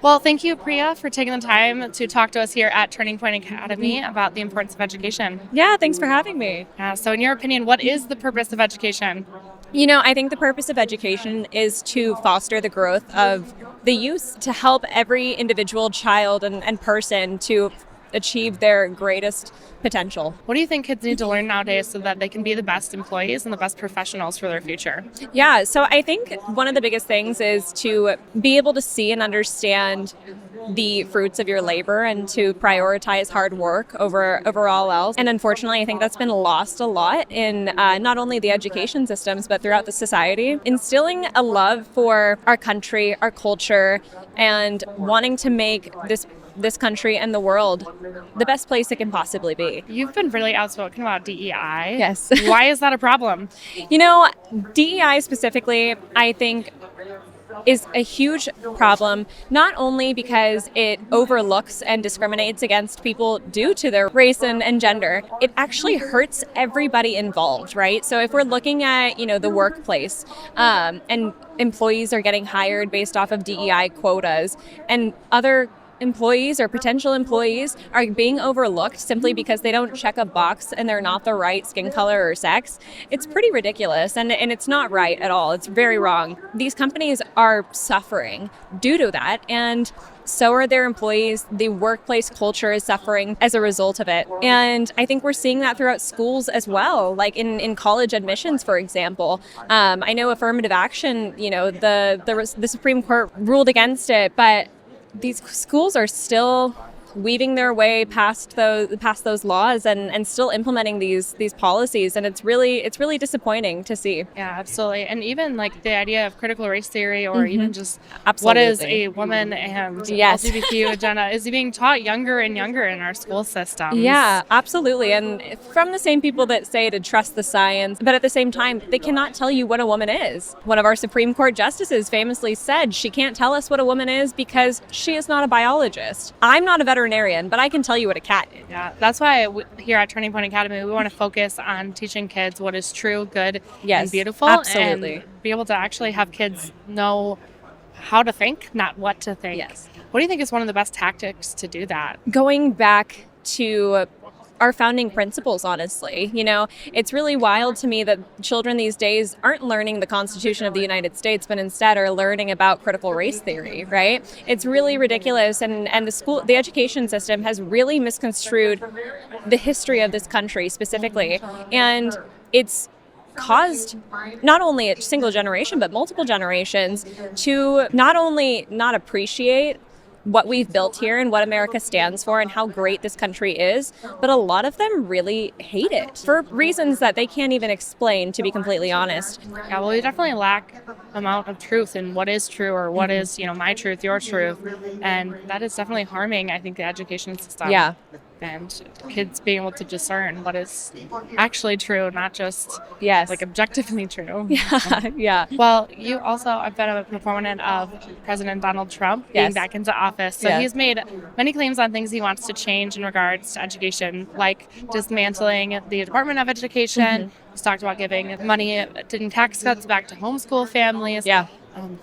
Well, thank you, Priya, for taking the time to talk to us here at Turning Point Academy about the importance of education. Yeah, thanks for having me. So, in your opinion, what is the purpose of education? I think the purpose of education is to foster the growth of the youth, to help every individual child and person to achieve their greatest potential. What do you think kids need to learn nowadays so that they can be the best employees and the best professionals for their future? Yeah, so I think one of the biggest things is to be able to see and understand the fruits of your labor and to prioritize hard work over all else. And unfortunately, I think that's been lost a lot in not only the education systems, but throughout the society. Instilling a love for our country, our culture, and wanting to make this country and the world the best place it can possibly be. You've been really outspoken about DEI. Yes. Why is that a problem? DEI specifically, I think, is a huge problem, not only because it overlooks and discriminates against people due to their race and gender, it actually hurts everybody involved, right? So if we're looking at, the workplace, and employees are getting hired based off of DEI quotas, and other employees or potential employees are being overlooked simply because they don't check a box and they're not the right skin color or sex, it's pretty ridiculous and it's not right at all. It's very wrong. These companies are suffering due to that, and so are their employees. The workplace culture is suffering as a result of it. And I think we're seeing that throughout schools as well, like in college admissions, for example. I know affirmative action, the Supreme Court ruled against it, but these schools are still weaving their way past those laws and still implementing these policies, and it's really disappointing to see. Yeah, absolutely. And even like the idea of critical race theory or even just Absolutely. what is a woman and Yes. LGBTQ agenda is being taught younger and younger in our school systems. Yeah, absolutely. And from the same people that say to trust the science, but at the same time, they cannot tell you what a woman is. One of our Supreme Court justices famously said she can't tell us what a woman is because she is not a biologist. I'm not a veterinarian, but I can tell you what a cat is. Yeah, that's why here at Turning Point Academy, we want to focus on teaching kids what is true, good, and beautiful. Absolutely. And be able to actually have kids know how to think, not what to think. Yes. What do you think is one of the best tactics to do that? Going back to our founding principles, honestly. It's really wild to me that children these days aren't learning the Constitution of the United States, but instead are learning about critical race theory, right? It's really ridiculous, and the education system has really misconstrued the history of this country specifically, and it's caused not only a single generation, but multiple generations to not only not appreciate what we've built here and what America stands for and how great this country is, but a lot of them really hate it for reasons that they can't even explain, to be completely honest. Yeah, well, we definitely lack amount of truth in what is true or what is, my truth, your truth. And that is definitely harming, I think, the education system. Yeah. And kids being able to discern what is actually true, not just Yes. like objectively true. Yeah. Well, you also have been a proponent of President Donald Trump being Yes. back into office. So Yes. he's made many claims on things he wants to change in regards to education, like dismantling the Department of Education. He's talked about giving money in tax cuts back to homeschool families. Yeah.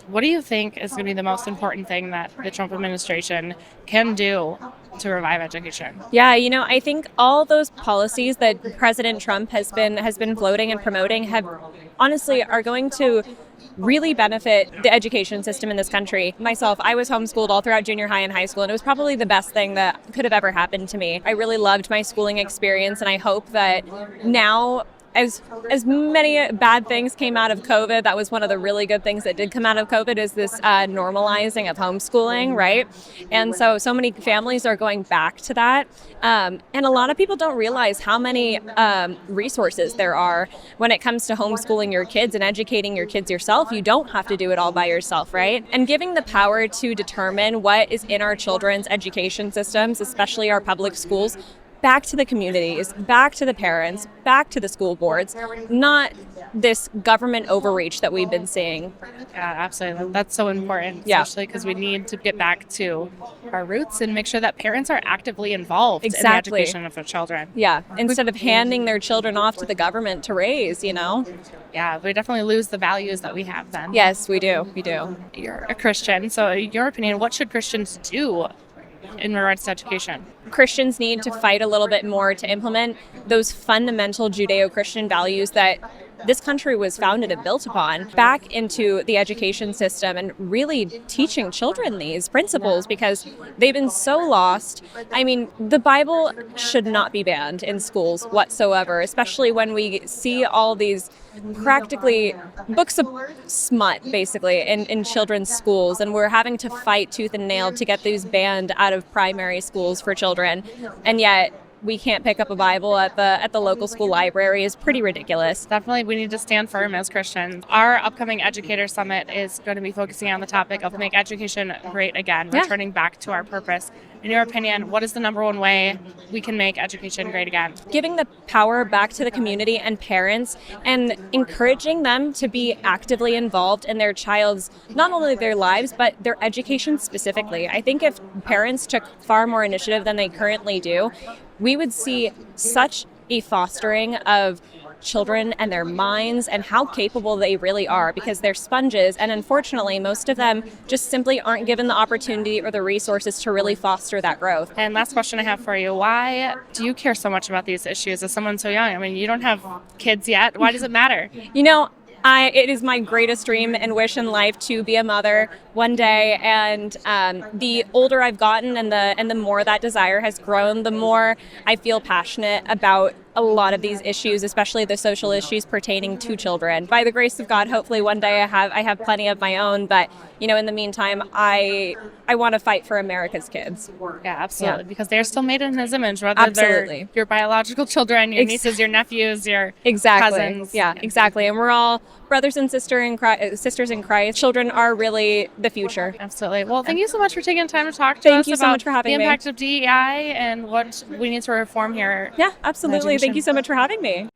What do you think is going to be the most important thing that the Trump administration can do to revive education? Yeah, I think all those policies that President Trump has been floating and promoting honestly are going to really benefit the education system in this country. Myself, I was homeschooled all throughout junior high and high school, and it was probably the best thing that could have ever happened to me. I really loved my schooling experience, and I hope that now, as many bad things came out of COVID, that was one of the really good things that did come out of COVID, is this normalizing of homeschooling, right? And so many families are going back to that. And a lot of people don't realize how many resources there are when it comes to homeschooling your kids and educating your kids yourself. You don't have to do it all by yourself, right? And giving the power to determine what is in our children's education systems, especially our public schools, back to the communities, back to the parents, back to the school boards, not this government overreach that we've been seeing. Yeah, absolutely. That's so important, Yeah. especially because we need to get back to our roots and make sure that parents are actively involved in the Exactly. education of their children. Yeah, instead of handing their children off to the government to raise, Yeah, we definitely lose the values that we have then. Yes, we do. We do. You're a Christian, so in your opinion, what should Christians do in regards to education? Christians need to fight a little bit more to implement those fundamental Judeo-Christian values that this country was founded and built upon back into the education system and really teaching children these principles because they've been so lost. I mean, the Bible should not be banned in schools whatsoever, especially when we see all these practically books of smut, basically, in children's schools. And we're having to fight tooth and nail to get these banned out of primary schools for children. And yet, we can't pick up a Bible at the local school library is pretty ridiculous. Definitely, we need to stand firm as Christians. Our upcoming Educator Summit is going to be focusing on the topic of make education great again, returning back to our purpose. In your opinion, what is the number one way we can make education great again? Giving the power back to the community and parents and encouraging them to be actively involved in their child's, not only their lives, but their education specifically. I think if parents took far more initiative than they currently do, we would see such a fostering of children and their minds and how capable they really are because they're sponges, and unfortunately most of them just simply aren't given the opportunity or the resources to really foster that growth. And last question I have for you, why do you care so much about these issues as someone so young? I mean, you don't have kids yet. Why does it matter? It is my greatest dream and wish in life to be a mother one day, and the older I've gotten and the more that desire has grown, the more I feel passionate about a lot of these issues, especially the social issues pertaining to children. By the grace of God, hopefully one day I have plenty of my own, but in the meantime, I want to fight for America's kids. Yeah, absolutely, because they're still made in His image, whether Absolutely. they're your biological children, your nieces, your nephews, your cousins. Yeah, exactly. And we're all brothers and sisters in Christ. Children are really the future. Absolutely. Well, thank you so much for taking time to talk to Thank us you so about much for having the me. impact of DEI and what we need to reform here. Yeah, absolutely. Education. Thank you so much for having me.